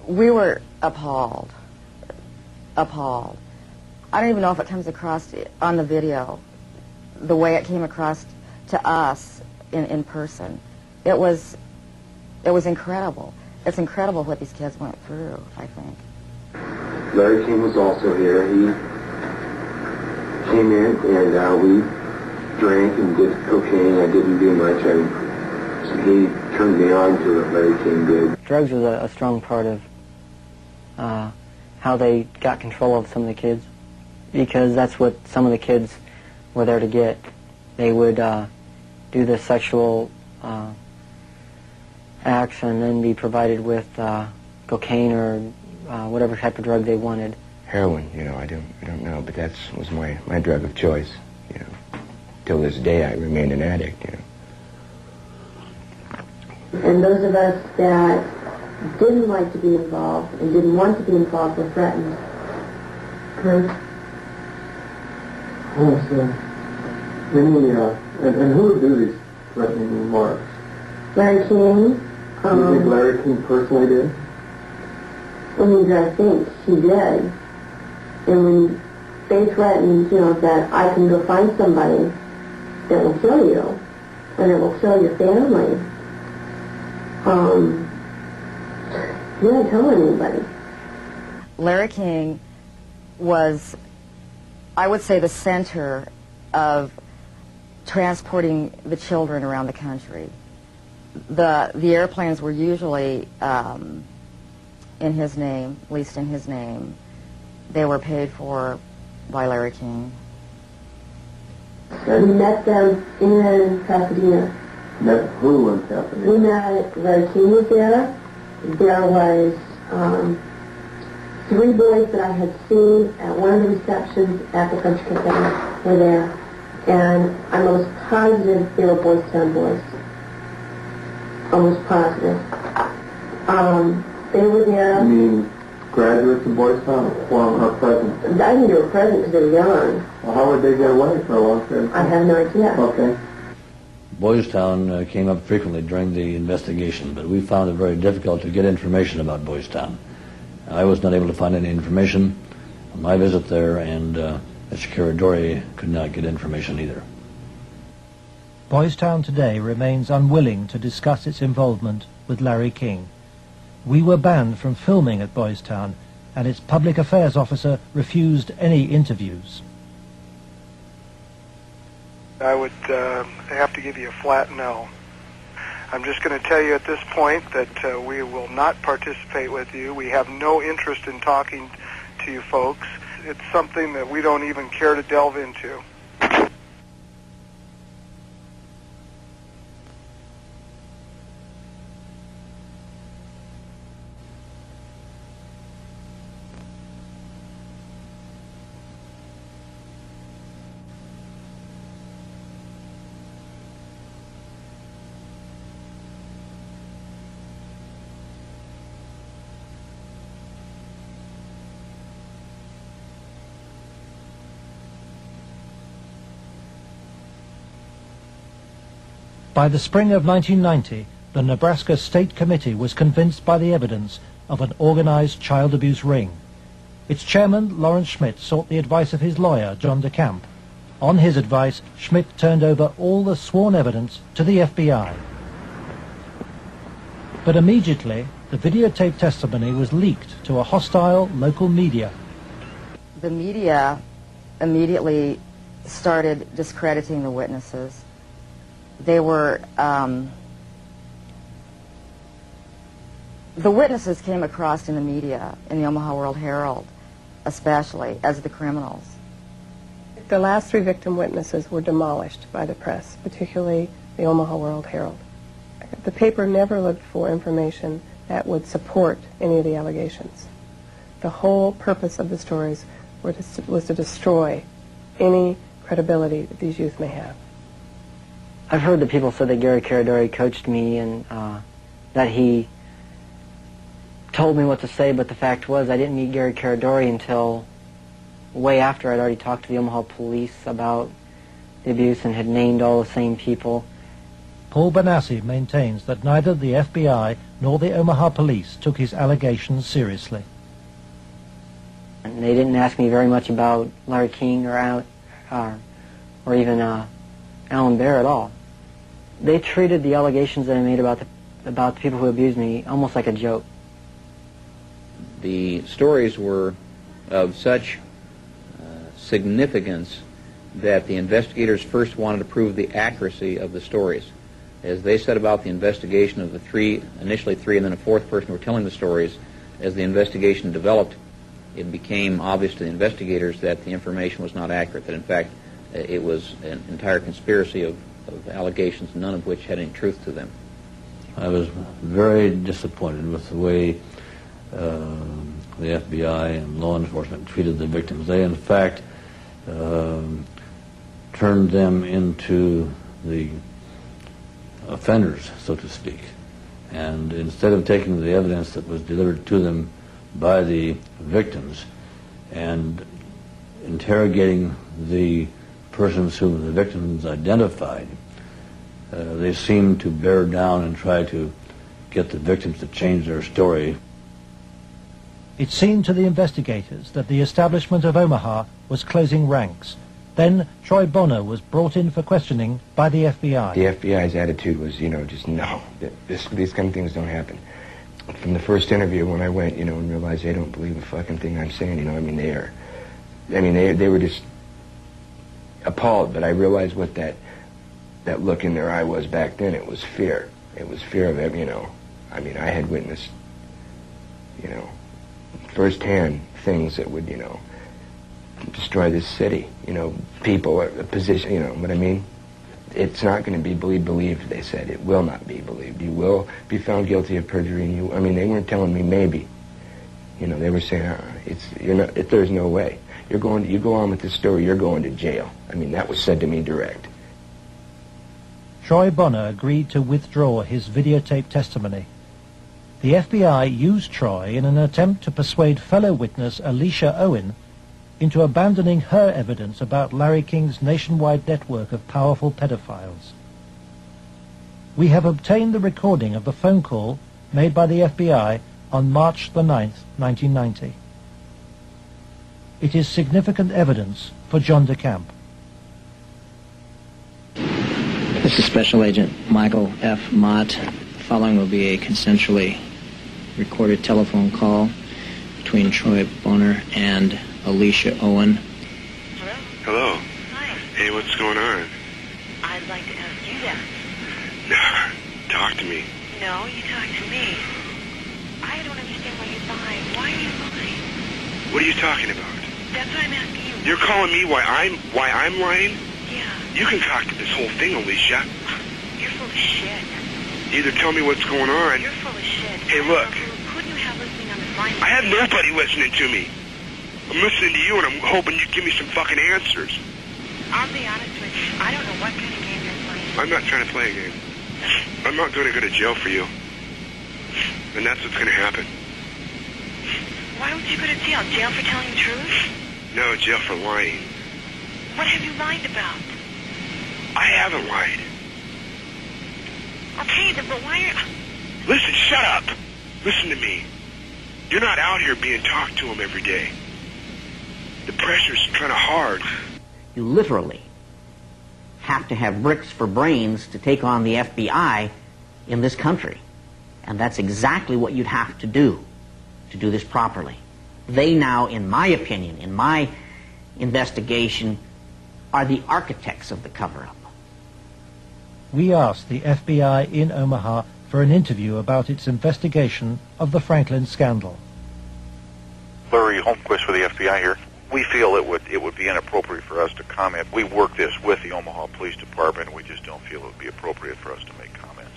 We were appalled. Appalled. I don't even know if it comes across on the video the way it came across to us in person. It was incredible. It's incredible what these kids went through, I think. Larry King was also here. He came in and we drank and did cocaine. I didn't do much. He turned me on to what Larry King did. Drugs was a strong part of how they got control of some of the kids, because that's what some of the kids were there to get. They would do the sexual acts and then be provided with cocaine or whatever type of drug they wanted. Heroin, you know, I don't know, but that was my drug of choice, you know. Till this day I remain an addict, you know. And those of us that didn't like to be involved and didn't want to be involved were threatened. Oh, so and who would do these threatening remarks? Larry King. Do you think Larry King personally did? I think he did. And when they threatened, you know, that I can go find somebody that will kill you and it will kill your family, he didn't tell anybody. Larry King was, I would say, the center of transporting the children around the country. The airplanes were usually in his name, at least in his name. They were paid for by Larry King. We met them in Pasadena. Met who in Pasadena? We met, Larry King was there. There was 3 boys that I had seen at one of the receptions at the Country Cafe were there. And I'm almost positive they were Boys Town boys. Almost positive. They were there. You mean graduates of Boys Town or present? I think they were present because they were young. Well, how would they get away for a long period of time? I have no idea. Okay. Boys Town came up frequently during the investigation, but we found it very difficult to get information about Boys Town. I was not able to find any information on my visit there, and Mr. Caradori could not get information either. Boys Town today remains unwilling to discuss its involvement with Larry King. We were banned from filming at Boys Town, and its public affairs officer refused any interviews. I would have to give you a flat no. I'm just going to tell you at this point that we will not participate with you. We have no interest in talking to you folks. It's something that we don't even care to delve into. By the spring of 1990, the Nebraska State Committee was convinced by the evidence of an organized child abuse ring. Its chairman, Lawrence Schmidt, sought the advice of his lawyer, John DeCamp. On his advice, Schmidt turned over all the sworn evidence to the FBI. But immediately, the videotaped testimony was leaked to a hostile local media. The media immediately started discrediting the witnesses. They were, the witnesses came across in the media, in the Omaha World Herald, especially, as the criminals. The last 3 victim witnesses were demolished by the press, particularly the Omaha World Herald. The paper never looked for information that would support any of the allegations. The whole purpose of the stories was to destroy any credibility that these youth may have. I've heard that people said that Gary Caradori coached me and that he told me what to say, but the fact was I didn't meet Gary Caradori until way after I'd already talked to the Omaha police about the abuse and had named all the same people. Paul Benassi maintains that neither the FBI nor the Omaha police took his allegations seriously. And they didn't ask me very much about Larry King or even Alan Baer at all. They treated the allegations that I made about the people who abused me almost like a joke. The stories were of such significance that the investigators first wanted to prove the accuracy of the stories. As they set about the investigation of the three, initially three, and then a fourth person who were telling the stories, as the investigation developed, it became obvious to the investigators that the information was not accurate, that in fact it was an entire conspiracy of allegations, none of which had any truth to them. I was very disappointed with the way the FBI and law enforcement treated the victims. They, in fact, turned them into the offenders, so to speak. And instead of taking the evidence that was delivered to them by the victims and interrogating the persons whom the victims identified, they seemed to bear down and try to get the victims to change their story. It seemed to the investigators that the establishment of Omaha was closing ranks. Then Troy Bonner was brought in for questioning by the FBI. The FBI's attitude was, just no, these kind of things don't happen. From the first interview when I went, and realized they don't believe a fucking thing I'm saying, they were just appalled, but I realized what that look in their eye was back then. It was fear. It was fear of it, I had witnessed, firsthand things that would, destroy this city, people, a position, what I mean? It's not going to be believed, they said. It will not be believed. You will be found guilty of perjury, and they weren't telling me maybe. They were saying, there's no way. You go on with this story, you're going to jail. That was said to me direct. Troy Bonner agreed to withdraw his videotape testimony. The FBI used Troy in an attempt to persuade fellow witness Alicia Owen into abandoning her evidence about Larry King's nationwide network of powerful pedophiles. We have obtained the recording of the phone call made by the FBI on March the 9th, 1990. It is significant evidence for John DeCamp. This is Special Agent Michael F. Mott. The following will be a consensually recorded telephone call between Troy Bonner and Alicia Owen. Hello. Hi. Hey, what's going on? I'd like to ask you that. Talk to me. No, you talk to me. I don't understand why you're lying. Why are you lying? What are you talking about? That's what I'm asking you. You're calling me why I'm lying? Yeah. You concocted this whole thing, Alicia. You're full of shit. Either tell me what's going on. You're full of shit. Hey, look. Who do you have listening on this line? I have nobody listening to me. I'm listening to you, and I'm hoping you give me some fucking answers. I'll be honest with you. I don't know what kind of game you're playing. I'm not trying to play a game. I'm not going to go to jail for you. And that's what's going to happen. Why would you go to jail? Jail for telling the truth? No, jail for lying. What have you lied about? I haven't lied. Okay, then, but why are... Listen, shut up. Listen to me. You're not out here being talked to them every day. The pressure's kind of hard. You literally have to have bricks for brains to take on the FBI in this country. And that's exactly what you'd have to do this properly. They now, in my opinion, in my investigation, are the architects of the cover-up. We asked the FBI in Omaha for an interview about its investigation of the Franklin scandal. Larry Holmquist with the FBI here. We feel it would be inappropriate for us to comment. We work this with the Omaha Police Department, and we just don't feel it would be appropriate for us to make comments.